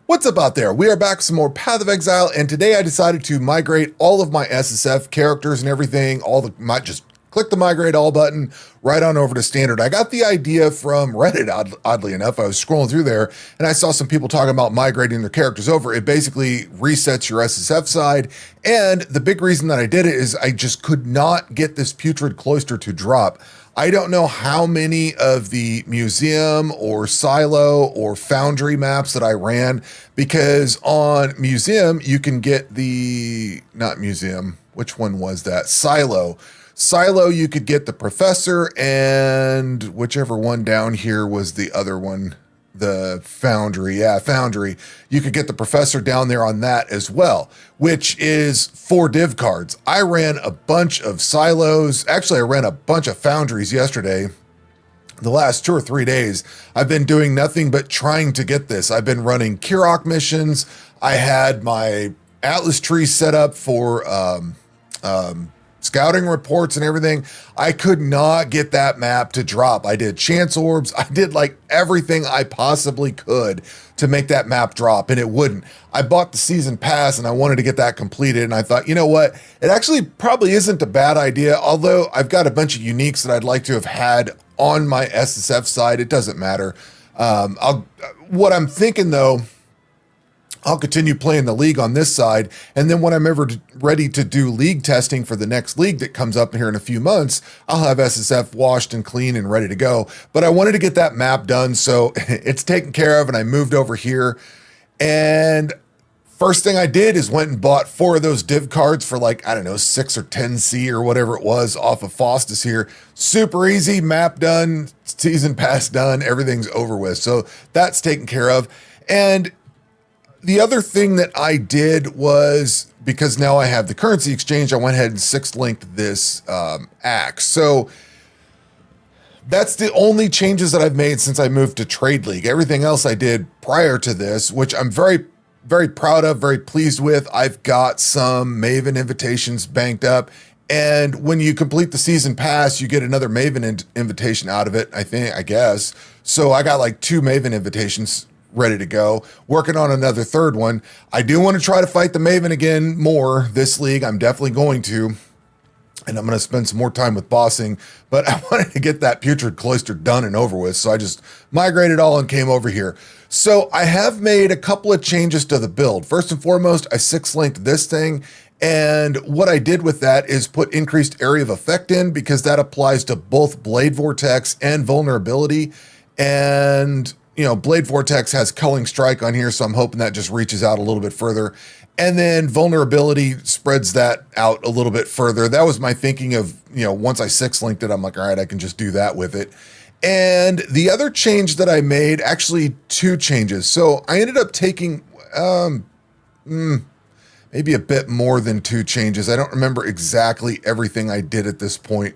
What's up out there? We are back with some more Path of Exile, and today I decided to migrate all of my SSF characters and everything, just click the migrate all button right on over to standard. I got the idea from Reddit, oddly enough. I was scrolling through there and I saw some people talking about migrating their characters over. It basically resets your SSF side, and the big reason that I did it is I just could not get this Putrid Cloister to drop. I don't know how many of the museum or silo or foundry maps that I ran, because on museum, you can get not museum, which one was that? Silo. Silo, you could get the professor, and whichever one down here was the other one, the foundry. Yeah, foundry. You could get the professor down there on that as well, which is 4 div cards. I ran a bunch of silos. Actually, I ran a bunch of foundries yesterday. The last 2 or 3 days, I've been doing nothing but trying to get this. I've been running Kirok missions. I had my Atlas tree set up for scouting reports and everything. I could not get that map to drop. I did chance orbs. I did like everything I possibly could to make that map drop, and it wouldn't. I bought the season pass and I wanted to get that completed, and I thought, you know what? It actually probably isn't a bad idea, although I've got a bunch of uniques that I'd like to have had on my SSF side. It doesn't matter. What I'm thinking though, I'll continue playing the league on this side, and then when I'm ever ready to do league testing for the next league that comes up here in a few months, I'll have SSF washed and clean and ready to go. But I wanted to get that map done, so it's taken care of, and I moved over here. And first thing I did is went and bought 4 of those div cards for like, I don't know, 6 or 10C or whatever it was off of Faustus here. Super easy, map done, season pass done, everything's over with. So that's taken care of. And the other thing that I did was, because now I have the currency exchange, I went ahead and 6th linked this axe. So that's the only changes that I've made since I moved to Trade League. Everything else I did prior to this, which I'm very, very proud of, very pleased with. I've got some Maven invitations banked up, and when you complete the season pass, you get another Maven invitation out of it, I guess. So I got like 2 Maven invitations ready to go, working on another 3rd one. I do want to try to fight the Maven again more this league. I'm definitely going to, and I'm going to spend some more time with bossing, but I wanted to get that Putrid Cloister done and over with, so I just migrated all and came over here. So I have made a couple of changes to the build. First and foremost, I 6 linked this thing, and what I did with that is put increased area of effect in, because that applies to both Blade Vortex and Vulnerability. And you know, Blade Vortex has Culling Strike on here, so I'm hoping that just reaches out a little bit further. And then Vulnerability spreads that out a little bit further. That was my thinking of, you know, once I 6 linked it, I'm like, all right, I can just do that with it. And the other change that I made, actually 2 changes. So I ended up taking maybe a bit more than 2 changes. I don't remember exactly everything I did at this point.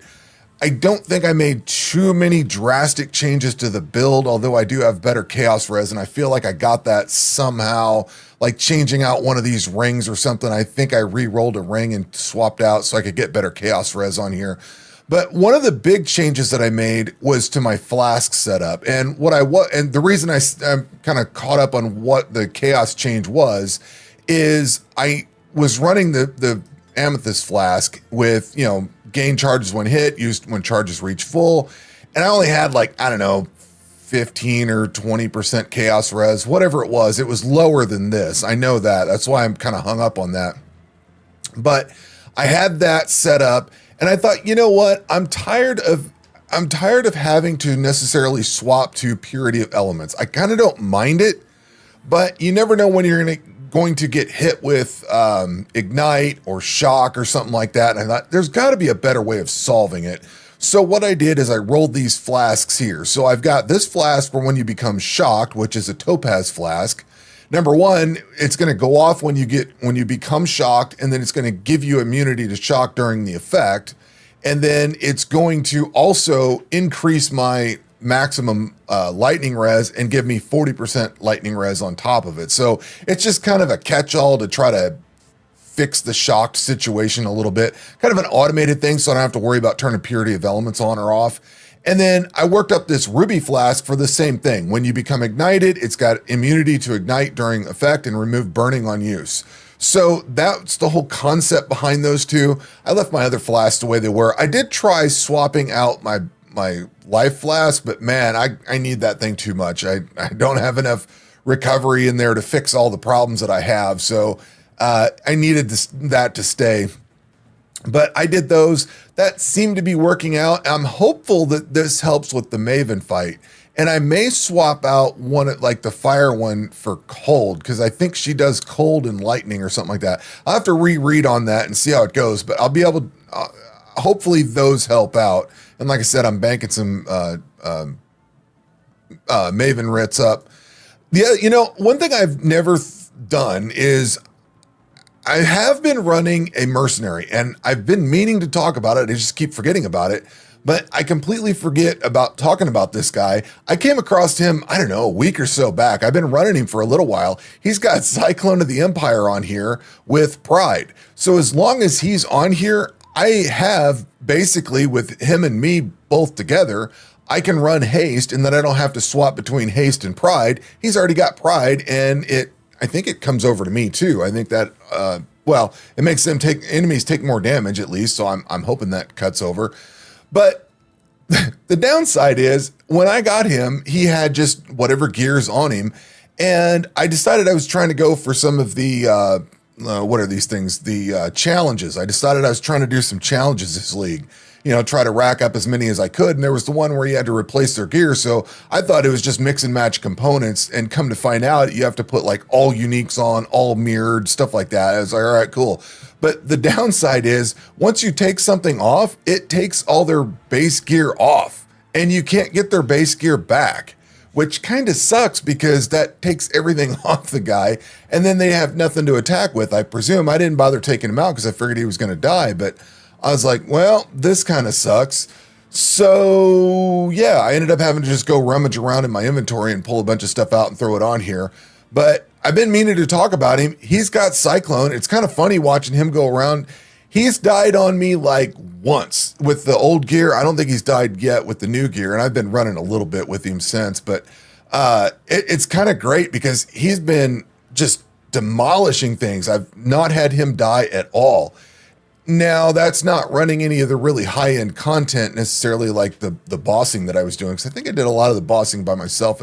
I don't think I made too many drastic changes to the build, although I do have better Chaos Res, and I feel like I got that somehow, like changing out one of these rings or something. I think I re-rolled a ring and swapped out so I could get better Chaos Res on here. But one of the big changes that I made was to my flask setup. And and the reason I'm kind of caught up on what the Chaos change was, is I was running the Amethyst flask with, you know, gain charges when hit, used when charges reach full. And I only had like, I don't know, 15 or 20% chaos res, whatever it was. It was lower than this. I know that. That's why I'm kind of hung up on that. But I had that set up, and I thought, you know what? I'm tired of having to necessarily swap to Purity of Elements. I kind of don't mind it, but you never know when you're going to get hit with Ignite or Shock or something like that. And I thought, there's got to be a better way of solving it. So what I did is I rolled these flasks here. So I've got this flask for when you become shocked, which is a topaz flask. Number 1, it's going to go off when you become shocked, and then it's going to give you immunity to shock during the effect. And then it's going to also increase my maximum lightning res and give me 40% lightning res on top of it. So it's just kind of a catch-all to try to fix the shocked situation a little bit, kind of an automated thing, so I don't have to worry about turning Purity of Elements on or off. And then I worked up this ruby flask for the same thing. When you become ignited, it's got immunity to ignite during effect and remove burning on use. So that's the whole concept behind those two. I left my other flasks the way they were. I did try swapping out my life flask, but man, I need that thing too much. I don't have enough recovery in there to fix all the problems that I have. So I needed that to stay. But I did those. That seemed to be working out. I'm hopeful that this helps with the Maven fight. And I may swap out one, like the fire one, for cold, because I think she does cold and lightning or something like that. I'll have to reread on that and see how it goes. But I'll be able to, hopefully those help out. And like I said, I'm banking some Maven writs up. One thing I've never done is I have been running a mercenary, and I've been meaning to talk about it. I just keep forgetting about it, but I completely forget about talking about this guy. I came across him, I don't know, a week or so back. I've been running him for a little while. He's got Cyclone of the Empire on here with Pride. So as long as he's on here, I have basically, with him and me both together, I can run haste, and then I don't have to swap between haste and Pride. He's already got Pride, and I think it comes over to me too. I think that, it makes enemies take more damage at least. So I'm hoping that cuts over. But the downside is when I got him, he had just whatever gears on him. And I decided I was trying to go for some of the, what are these things? The challenges. I decided I was trying to do some challenges this league. Try to rack up as many as I could. And there was the one where you had to replace their gear. So I thought it was just mix and match components, and come to find out you have to put like all uniques on, all mirrored, stuff like that. I was like, all right, cool. But the downside is once you take something off, it takes all their base gear off, and you can't get their base gear back, which kind of sucks because that takes everything off the guy, and then they have nothing to attack with. I presume I didn't bother taking him out because I figured he was going to die, but I was like, well, this kind of sucks. So yeah, I ended up having to just go rummage around in my inventory and pull a bunch of stuff out and throw it on here. But I've been meaning to talk about him. He's got Cyclone. It's kind of funny watching him go around. He's died on me like once with the old gear. I don't think he's died yet with the new gear. And I've been running a little bit with him since, but it's kind of great because he's been just demolishing things. I've not had him die at all. Now, that's not running any of the really high-end content necessarily, like the bossing that I was doing, because I think I did a lot of the bossing by myself.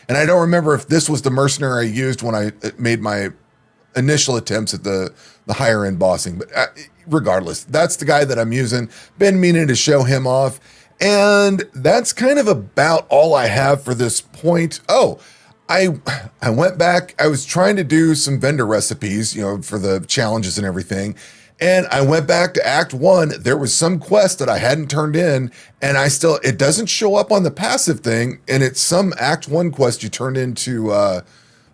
And I don't remember if this was the mercenary I used when I made my initial attempts at the higher-end bossing. But regardless, that's the guy that I'm using. Been meaning to show him off. And that's kind of about all I have for this point. Oh, I went back. I was trying to do some vendor recipes, for the challenges and everything. And I went back to Act 1. There was some quest that I hadn't turned in, and it doesn't show up on the passive thing, and it's some Act 1 quest you turned into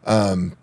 Balin,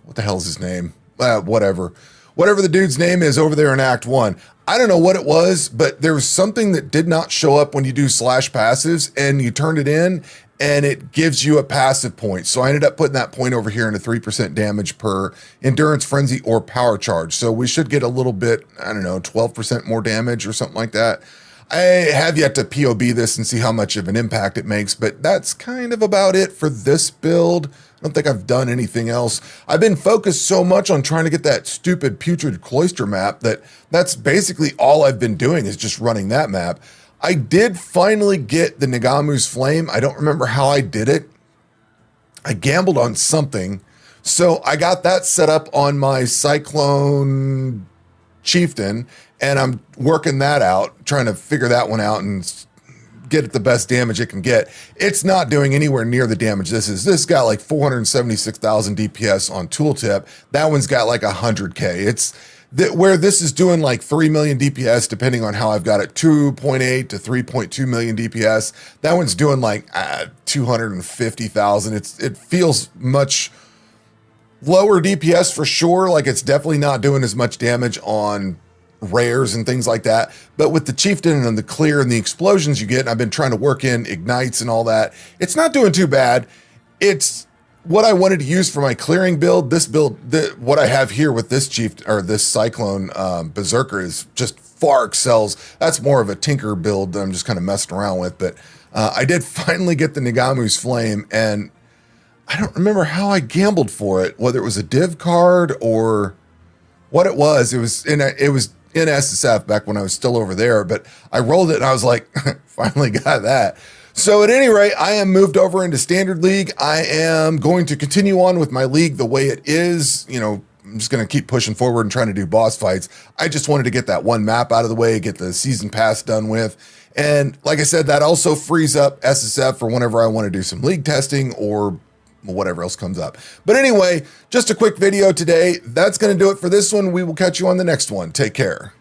what the hell's his name? Whatever the dude's name is over there in Act 1. I don't know what it was, but there was something that did not show up when you do /passives, and you turned it in, and it gives you a passive point. So I ended up putting that point over here into 3% damage per endurance, frenzy, or power charge. So we should get a little bit, 12% more damage or something like that. I have yet to POB this and see how much of an impact it makes, but that's kind of about it for this build. I don't think I've done anything else. I've been focused so much on trying to get that stupid Putrid Cloister map that's basically all I've been doing is just running that map. I did finally get the Nagamu's Flame. I don't remember how I did it. I gambled on something. So I got that set up on my Cyclone Chieftain, and I'm working that out, trying to figure that one out and get it the best damage it can get. It's not doing anywhere near the damage this is. This got like 476,000 DPS on tooltip. That one's got like 100K. It's where this is doing like 3 million DPS, depending on how I've got it, 2.8 to 3.2 million DPS. That one's doing like 250,000. It feels much lower DPS for sure. Like it's definitely not doing as much damage on rares and things like that. But with the Chieftain and the clear and the explosions you get, and I've been trying to work in ignites and all that, it's not doing too bad. It's what I wanted to use for my clearing build. This build, what I have here with this this Cyclone Berserker is just far excels. That's more of a tinker build that I'm just kind of messing around with. But I did finally get the Nagamu's Flame, and I don't remember how I gambled for it, whether it was a div card or what it was. It was in SSF back when I was still over there, but I rolled it and I was like, finally got that. So at any rate, I am moved over into Standard League. I am going to continue on with my league the way it is. You know, I'm just going to keep pushing forward and trying to do boss fights. I just wanted to get that one map out of the way, get the season pass done with. And like I said, that also frees up SSF for whenever I want to do some league testing or whatever else comes up. But anyway, just a quick video today. That's going to do it for this one. We will catch you on the next one. Take care.